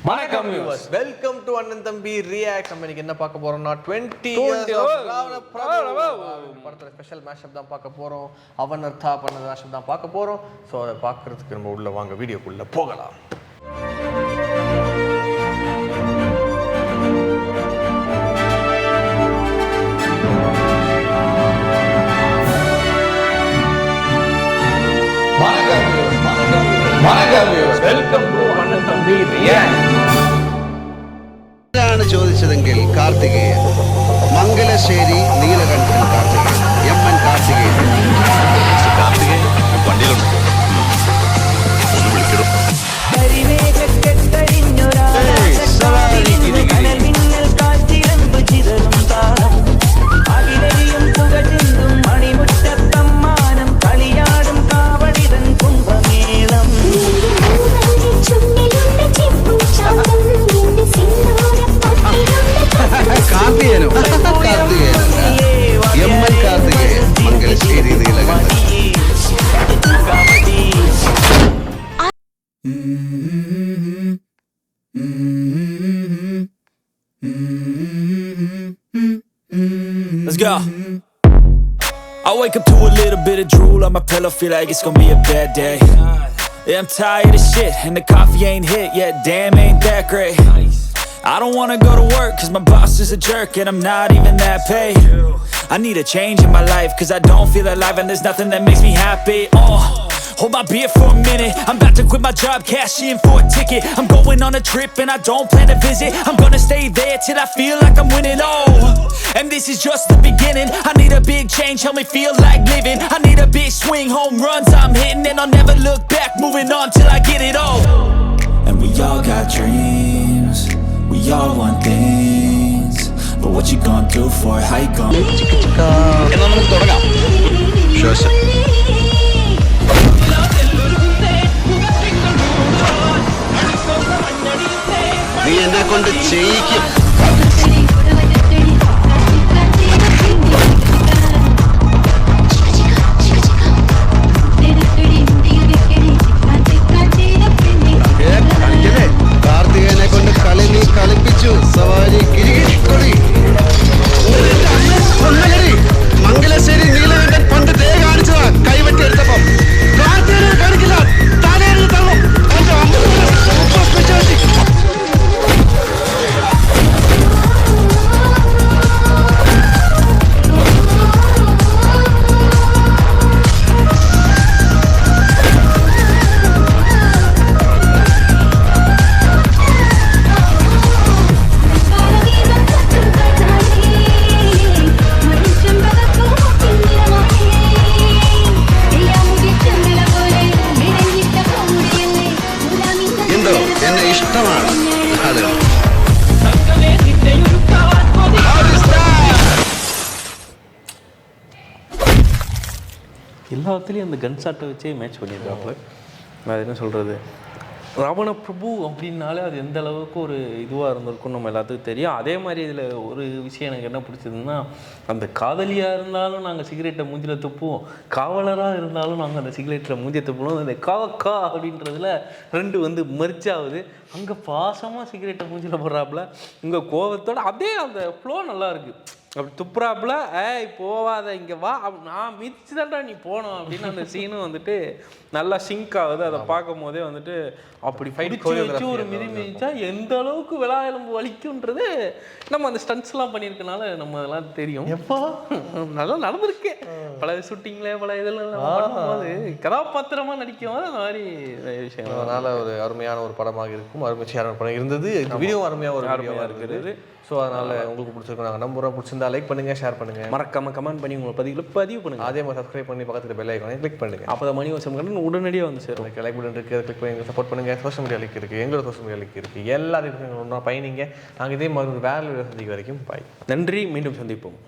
வணக்கம் viewers, welcome to அண்ணன் தம்பி ரியாக்ட். நம்ம இன்னைக்கு என்ன பார்க்க போறோம்னா 20 படத்தோட ஸ்பெஷல் மேஷப் தான் பார்க்க போறோம். அவனர்த்தா பண்ண மேஷப் தான் பார்க்க போறோம். ஸோ அதை பார்க்கறதுக்கு நம்ம உள்ள வாங்க, வீடியோக்குள்ள போகலாம். Welcome to Annan Thampi react. ചോദിച്ചതെങ്കിൽ Karthikeyan, Mangalassery Neelakantan Karthikeyan, എം.എൻ. Karthikeyan. വണ്ടിയിലുണ്ട്, ഒന്ന് വിളിക്കണം. കാർത്തികേയനോ? കാർത്തികേയനല്ല, എം.എൻ. Karthikeyan, Mangalassery Neelakantan. Let's go. I wake up to a little bit of drool on my pillow, feel like it's gonna be a bad day. Yeah, I'm tired of shit and the coffee ain't hit yet, damn ain't that great. I don't wanna go to work cause my boss is a jerk and I'm not even that paid. I need a change in my life cause I don't feel alive and there's nothing that makes me happy. Hold my beer for a minute, I'm about to quit my job, cash in for a ticket. I'm going on a trip and I don't plan to visit. I'm gonna stay there till I feel like I'm winning, and this is just the beginning. I need a big change, help me feel like living. I need a big swing, home runs I'm hitting, and I'll never look back, moving on till I get it all. And we all got dreams, we all want things, but what you gonna do for it, how you gonna എന്നാ നമുക്ക് തുടങ്ങാം. ശ്വാസം. നീ എന്നെ കൊണ്ട് ചെയ്യിക്കും. കാർത്തികേയനെ കൊണ്ട് കളി നീ കളിപ്പിച്ചു. സവാരി കിരികിരിക്കൊടി. മംഗലശ്ശേരി നീലകണ്ഠൻ പണ്ട് ദേ കാണിച്ചതാ, കൈവറ്റി എടുത്തപ്പം. കാർത്തികേയനെ കാണിക്കില്ല, തലയിൽ തള്ളും. Super speciality. എന്തോ എന്നെ ഇഷ്ടമാണ് അത്. எல்லாத்துலேயும் அந்த கன் ஷாட்டை வச்சே மேட்ச் பண்ணியிருக்காப்புல. அது என்ன சொல்கிறது, ராவண பிரபு அப்படின்னாலே அது எந்த அளவுக்கு ஒரு இதுவாக இருந்திருக்கும் நம்ம எல்லாத்துக்கும் தெரியும். அதே மாதிரி இதில் ஒரு விஷயம் எனக்கு என்ன பிடிச்சதுன்னா, அந்த காதலியாக இருந்தாலும் நாங்கள் சிகரெட்டை மூஞ்சில் துப்புவோம், காவலராக இருந்தாலும் நாங்கள் அந்த சிகரெட்டில் மூஞ்சியை துப்புவோம். அந்த கா அப்படின்றதுல ரெண்டு வந்து மெர்ஜ் ஆகுது. அங்கே பாசமாக சிகரெட்டை மூஞ்சில் போடுறாப்புல, இங்கே கோவத்தோட அதே அந்த ஃப்ளோ நல்லா இருக்குது. அப்படி துப்புறாப்புல, ஏய் போவாத இங்கே வா, நான் மிதிச்சு தான்டா நீ போனோம் அப்படின்னு அந்த சீனும் வந்துட்டு நல்லா சிங்க் ஆகுது. அதை பார்க்கும் போதே வந்துட்டு அப்படி வச்சு ஒரு மிதிச்சா எந்த அளவுக்கு விழா எலும்பு வலிக்குன்றது நம்ம அந்த ஸ்டன்ட்ஸ்லாம் பண்ணியிருக்கனால நம்ம அதெல்லாம் தெரியும். எப்போ நல்லா நடந்திருக்கு பல ஷூட்டிங்ல பல இதெல்லாம் பண்ணும்போது கதாபாத்திரமா நடிக்கும் போது அந்த மாதிரி விஷயம். அதனால ஒரு அருமையான ஒரு படமாக இருக்கும், அருமையான படம் இருந்தது. வீடியோ அருமையாக ஒரு அருமையாக இருக்குது. ஸோ அதனால் உங்களுக்கு பிடிச்சிருக்கோம், நாங்கள் நம்புறோம். பிடிச்சிருந்தா லைக் பண்ணுங்கள், ஷேர் பண்ணுங்கள், மறக்காம கமெண்ட் பண்ணி உங்களை பதிவு பண்ணுங்கள். அதே மாதிரி சப்ஸ்கிரைப் பண்ணி பக்கத்தில் பெல் ஐக்கானை கிளிக் பண்ணுங்கள். அப்போ தான் மணி வசம் கண்டு உடனடியாக வந்து சேரும். லைக் பட்டன் இருக்குது, அதை கிளிக் பண்ணி சப்போர்ட் பண்ணுங்கள். சோஷியல் மீடியா லிங்க் இருக்குது, எங்களோட சோஷியல் மீடியா லிங்க் இருக்குது. எல்லாத்தையும் ஒன்றா பயணிங்க. நாங்கள் இதே மாதிரி வேலை சந்திக்க வரைக்கும் பாய். நன்றி, மீண்டும் சந்திப்போம்.